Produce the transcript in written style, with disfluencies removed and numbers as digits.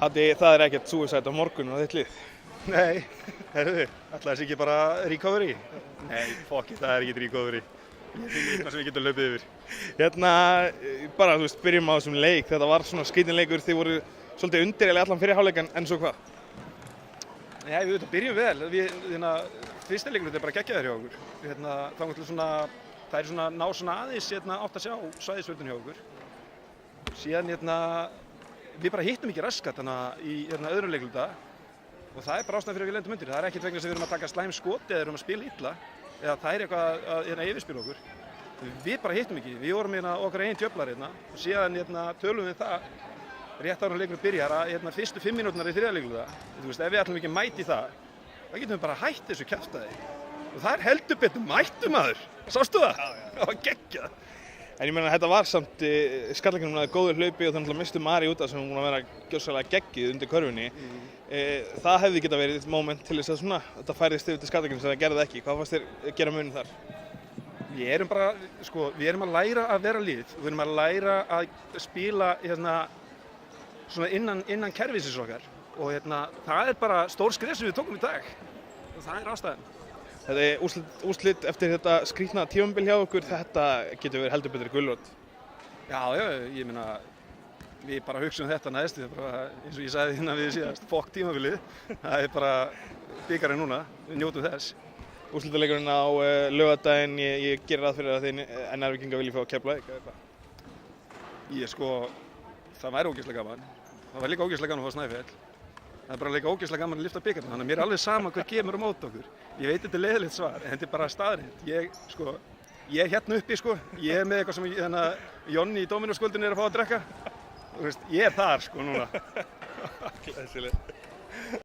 Haddi, það er ekkert suicide á morgun á þitt lið. Nei, herruðu, ætlaði þessi ekki bara recovery? Nei, fokk, það er ekki recovery. Ég finn eitthvað sem við getum hlaupið yfir. Hérna, bara, þú veist, byrjum á þessum leik. Þetta var svona skrítin leikur, þið voru svolítið undir allan fyrir hálfleikann, en svo hvað? Nei, við byrjum vel. Fyrsta leikur er bara geggjaður hjá okkur. Það er svona ná svona aðeins átt að sjá svæðisvörðun hjá okkur. Síðan við bara hittum ekki raskat í öðrum leikluta og það er bara ástæðan fyrir að við lendum undir. Það er ekkert vegna sem við erum að taka slæm skoti eða erum að spila illa eða það er eitthvað að yfirspila okkur. Við bara hittum ekki. Við vorum okkar eigin djöflar og síðan tölum við það rétt áður en leikurinn byrjar að fyrstu 5 mínúturnar í þriðja leikluta. Þú veist, ef við ætlum ekki að mæta í það, þá getum við bara hætt þessu kjaftæði. Og það er heldur betur mættu maður. Sástu það? Það var geggjað. En ég meina, þetta var samt skallangunum að góður hlaupi og þannig að mistu Mari út af sem hún var að vera gjörsamlega geggjuð undir körfunni. Það hefði getað verið moment til þess að þetta færðist yfir til skallangunum sem það gerði ekki. Hvað fannst þér gera muninn þar? Við erum að læra að vera lið. Við erum að læra að spila svona innan kerfisins okkar. Og það er bara stór skref sem við tókum í dag. Og það er ástæðan. Þetta er úrslit eftir þetta skrítna tímabil hjá okkur, þetta getur verið heldur betri gulrót. Já, ég meina, við bara hugsaum þetta næst, eins og ég sagði við síðast, fokk tímabilið. Það er bara bikarinn núna, við njótum þess. Úrslitaleikurinn á laugardaginn, ég gerir ráð fyrir að þið NR-víkingar vilji fá Keflavík eða eitthvað? Það væri ógeðslega gaman. Það var líka ógeðslega gaman að fá Snæfell. Það er bara líka ógeðslega gaman að lyfta bikarnum, þannig að mér er alveg sama hvað kemur á móti okkur. Ég veit þetta er leiðilegt svar, en þetta er bara staðreynd. Ég er hérna uppi, ég er með eitthvað sem Jonni í Dominos-skvöldinu er að fá að drekka. Ég er þar núna. Glæsilegt.